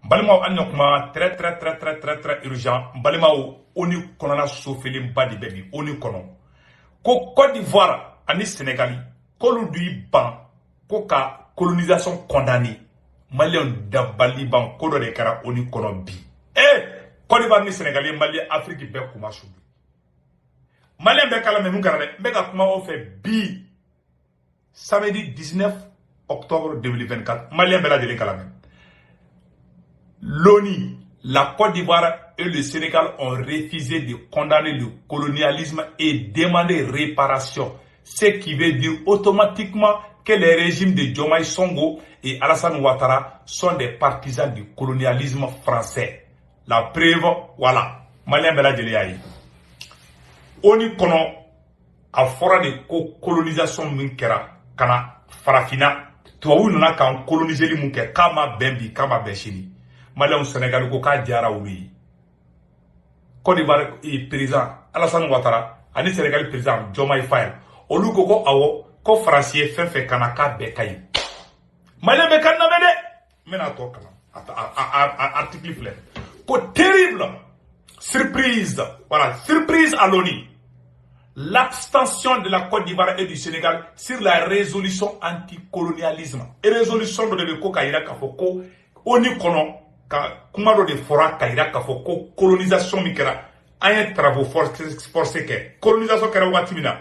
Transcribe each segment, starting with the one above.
Balima anyokuma très urgent. Balima oni konana sofeli mbadi bebi oni kono. Ko Côte d'Ivoire ani Sénégal kolu du ban ko ka colonisation condamnée. Malien dabali ban ko do de kara oni kono bi. Côte d'Ivoire ni Sénégal Malien Afrique be kuma subi. Malien be kala me mun kara de be ka kuma o fait bi samedi 19 octobre 2024 Malien be la de kala me. L'ONU, la Côte d'Ivoire et le Sénégal ont refusé de condamner le colonialisme et demander réparation. Ce qui veut dire automatiquement que les régimes de Diomaye Songo et Alassane Ouattara sont des partisans du colonialisme français. La preuve, voilà. Malien Bela Djeliaï. ONU kono a fora de colonisation minkera kana farafina. Tuaou nana kan coloniser li munke kama bembi kama beshini. Malien Sénégal ko ka diara oui. Côte d'Ivoire président Alassane Ouattara ani Sénégal président Diomaye Faye olu ko awo ko français fait kanaka bekay. Malien be kan na de mena to kana article fleur. Ko terrible surprise, voilà, surprise à l'ONU. L'abstention de la Côte d'Ivoire et du Sénégal sur la résolution anticolonialisme. Et résolution de Kokaïra Kafoko, ONU kono Kumaro de Fora Kaira Kafoko, colonisation Mikera, un travaux forcés que, colonisation Kera Watimina,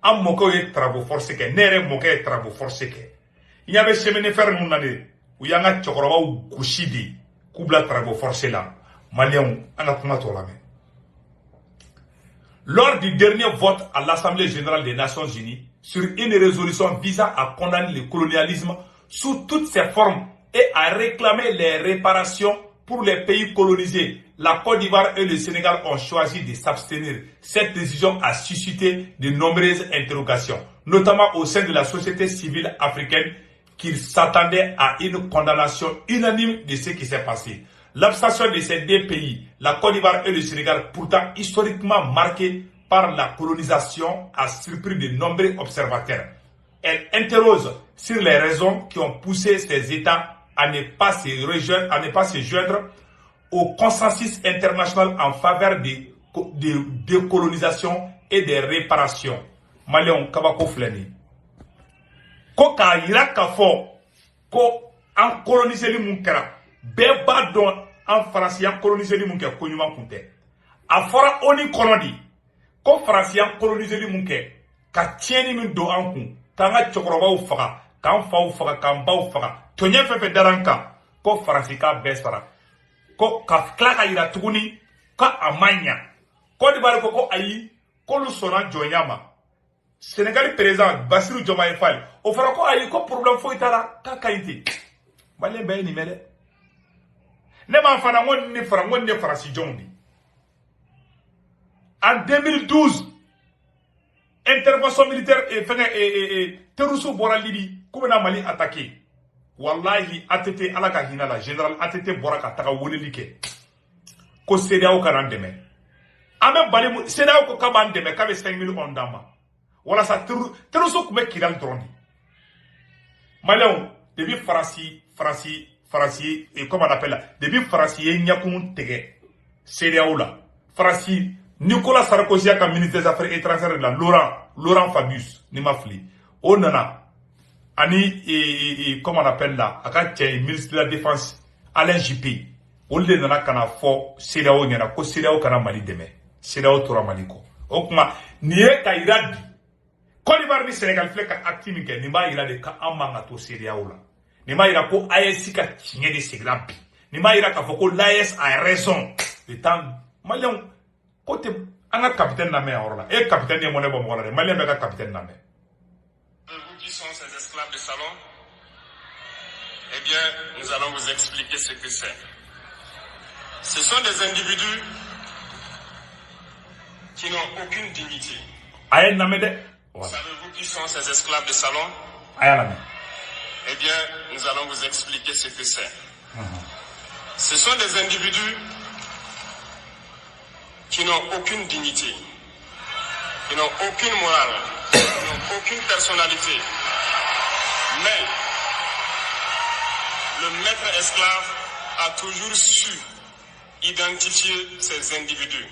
un moko et travaux forcés que, nere moke et travaux forcés que. Il y avait chemin faire mon année, où il y a un Tchokorova ou Kushidi, Kubla travaux forcés là, Malien, un atomato la main. Lors du dernier vote à l'Assemblée générale des Nations Unies sur une résolution visant à condamner le colonialisme sous toutes ses formes et à réclamer les réparations pour les pays colonisés, la Côte d'Ivoire et le Sénégal ont choisi de s'abstenir. Cette décision a suscité de nombreuses interrogations, notamment au sein de la société civile africaine, qui s'attendait à une condamnation unanime de ce qui s'est passé. L'abstention de ces deux pays, la Côte d'Ivoire et le Sénégal, pourtant historiquement marqués par la colonisation, a surpris de nombreux observateurs. Elle interroge sur les raisons qui ont poussé ces États à ne pas se joindre au consensus international en faveur de décolonisation et des réparations. Malion Kabako Fleni. Ko ka yira ka fo ko an coloniser li mun kɛra bɛɛ b'a dɔn an faransiya coloniser li mun kɛ ko ɲuman kun tɛ a fɔra ONU kɔnɔ di ko faransiya coloniser li mun kɛ ka tiɲɛni min don an kun k'an ka cɛkɔrɔbaw faga k'an faw faga k'an baw faga tɔɲɛ fɛn fɛn dara an kan ko faransi k'a bɛɛ sara ko ka tila ka yira tuguni ko a man ɲa Côte d'Ivoire ko ayi k'olu sɔnna jɔnya ma Sénégal président Bassirou Diomaye Faye o fara ko ayi ko problème foyi tara ka kayiti Malien bɛɛ nin mɛ dɛ ne m'a fana n ko ne faransi jɔnw di en 2012 intervention militaire terroristes bɔra Libye k'u bɛna Mali attaquer wallahi ATT ala ka hinɛ la général ATT bɔra ka taga weleli kɛ ko CEDEAO kana an dɛmɛ an bɛ bali CEDEAO ko k'a b'an dɛmɛ k'a bɛ 5 millions d'an ma walasa terroristes tun bɛ Kidali dɔrɔn de Maliens depuis Faransi et comment on appelle là depuis Faransi ye ɲakun tigɛ CEDEAO la Faransi Nicolas Sarkozy ka ministre des affaires étrangères de la Laurent Fabius ni ma fili o nana ani comment on appelle là aka cɛ ministre de la défense Alain Juppé olu de nana kana fɔ CEDEAO ɲɛna ko CEDEAO kana Mali dɛmɛ CEDEAO tora Mali kɔ o kuma nin ye ka yira bi Côte d'Ivoire ni Sénégal filɛ ka acte min kɛ nin b'a yira de ka an man ka to CEDEAO la nin b'a yira ko AES ka tiɲɛ de seginna bi nin b'a yira k'a fɔ ko l'AES a raison le temps Malien ko tɛ an ka capitaine lamɛn a yɔrɔ la e capitaine ye mɔnɛ bɔ mɔgɔ la dɛ Malien bɛ ka capitaine lamɛn. Vous qui sont ces esclaves de salon, eh bien, nous allons vous expliquer ce que c'est. Ce sont des individus qui n'ont aucune dignité. Aye lamɛn dɛ. Savez-vous qui sont ces esclaves de salon? Aye lamɛn. Eh bien, nous allons vous expliquer ce que c'est. Ce sont des individus qui n'ont aucune dignité, qui n'ont aucune morale, qui n'ont aucune personnalité. Mais le maître esclave a toujours su identifier ces individus.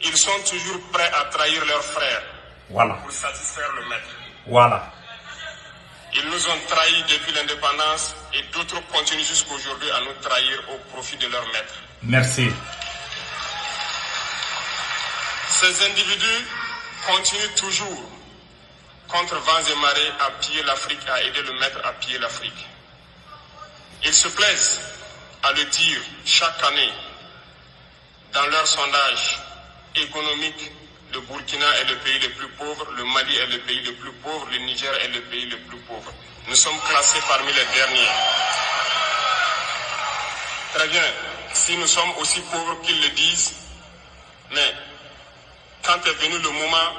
Ils sont toujours prêts à trahir leurs frères pour satisfaire le maître. Voilà. Ils nous ont trahis depuis l'indépendance et d'autres continuent jusqu'aujourd'hui à nous trahir au profit de leur maître. Merci. Ces individus continuent toujours, contre vents et marées, à piller l'Afrique, à aider le maître à piller l'Afrique. Ils se plaisent à le dire chaque année dans leurs sondages économiques. Le Burkina est le pays le plus pauvre, le Mali est le pays le plus pauvre, le Niger est le pays le plus pauvre. Nous sommes classés parmi les derniers. Très bien, si nous sommes aussi pauvres qu'ils le disent, mais quand est venu le moment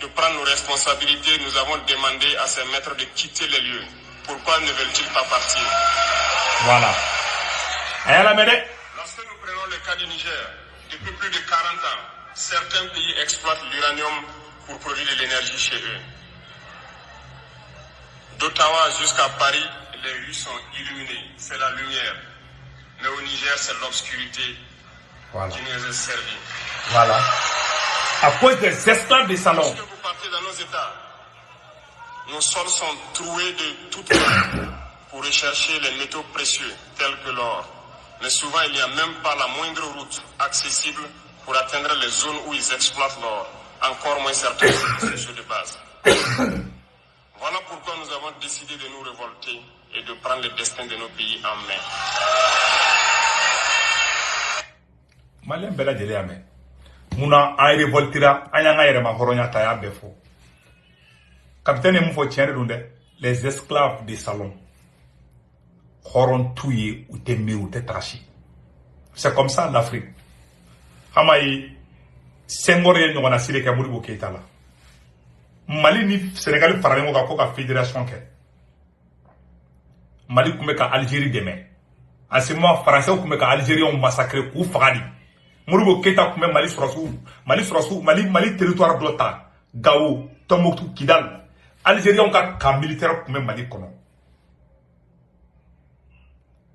de prendre nos responsabilités, nous avons demandé à ces maîtres de quitter les lieux. Pourquoi ne veulent-ils pas partir? Voilà. Lorsque nous prenons le cas du Niger, depuis plus de 40 ans, certains pays exploitent l'uranium pour produire de l'énergie chez eux. D'Ottawa jusqu'à Paris, les rues sont illuminées, c'est la lumière. Mais au Niger, c'est l'obscurité qui nous est servie. Voilà. À cause des esclaves des salons. Lorsque vous partez dans nos États, nos sols sont troués de toutes parts pour rechercher les métaux précieux tels que l'or. Mais souvent, il n'y a même pas la moindre route accessible pour atteindre les zones où ils exploitent l'or, encore moins certains précieux de base. Voilà pourquoi nous avons décidé de nous révolter et de prendre le destin de nos pays en main. Malien bela jeli ame. Muna ay révoltira ayanga yere ma horonya taya befo. Capitaine mufo tienre dunde les esclaves des salons. Horon touye ou te me ou te trashi. C'est comme ça l'Afrique. Hamayi Senghor ye ɲɔgɔnna sire kɛ Modibo Keita la. Mali ni Sénégal faralen ɲɔgɔn kan ko ka fédération kɛ. Mali tun bɛ ka Algérie dɛmɛ. En ce moment français tun bɛ ka Algériens massacrer k'u faga de. Modibo Keita tun bɛ Mali territoire dɔ ta. Gao, Tombouctou, Kidal. Algériens ka camp militaire tun bɛ Mali kɔnɔ.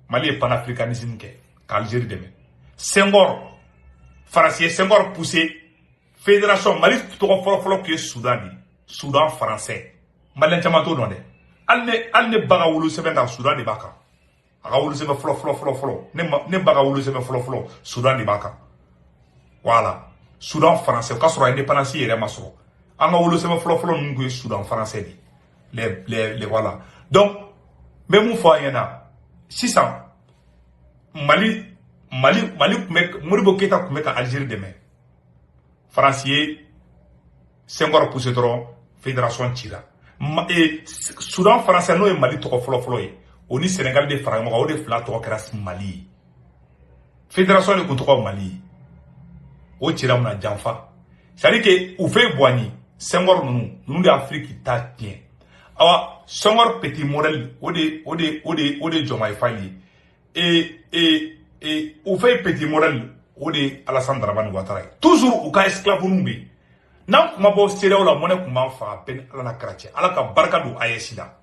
Mali ye panafricanisme kɛ ka Algérie dɛmɛ. Senghor Français, Senghor poussé fédération Mali tɔgɔ fɔlɔ qui est Soudan français. Malien caman t'o dɔn dɛ. Hali ne ba ka wolo sɛbɛn kan Soudan de b'a kan. A ka wolo sɛbɛn fɔlɔ. Ne ba ka wolo sɛbɛn fɔlɔ Soudan de b'a kan. Voilà. Soudan français. O ka sɔrɔ indépendance yɛrɛ ma sɔrɔ. An ka wolo sɛbɛn fɔlɔ ninnu kun ye Soudan français de. Les voilà. Donc, n bɛ mun fɔ a ɲɛna sisan Mali Modibo Keita kun bɛ ka Algérie dɛmɛ. France ye Senghor poussé dɔrɔn fédération cira. Soudan français n'o ye Mali tɔgɔ fɔlɔ ye. O ni Sénégal de fara ɲɔgɔn kan o de fila tɔgɔ kɛra Mali ye. Fédération de kun tɔgɔ Mali ye. O cira mun na janfa. C'est-à-dire que u fɛ Boigny Senghor ninnu de Afrique ta tiɲɛ. Awa Senghor petit modèle o de Diomaye Faye ye. U fait petit modèle o de Alassane Dramane Ouattara. Toujours u ka esclave nu be. N'an kuma bɔ CEDEAO la monnaie kun b'an faga peine Ala na kɛra cɛ. Ala ka barika don AES la.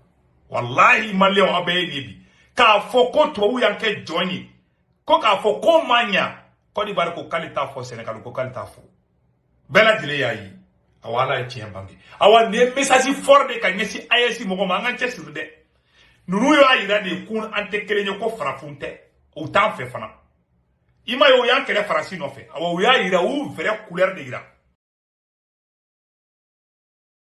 Wallahi malien a bɛɛ ye bi. K'a fɔ ko tubabu y'an kɛ jɔn ye. Ko k'a fɔ ko ma ɲa. Côte d'Ivoire ko k'ale t'a fɔ Sénégal ko k'ale t'a fɔ. Bɛɛ lajɛlen y'a ye. Awa Ala ye tiɲɛ bange. Awa nin ye message fort de ka ɲɛsin AES mɔgɔ ma an ka cɛsiri dɛ. Ninnu y'a yira de ko an tɛ kelen ye ko farafin tɛ. O t'an fɛ fana. Ima yo yan kɛlɛ Faransi nɔfɛ. Awa o y'a yira u vrai couleur de yira.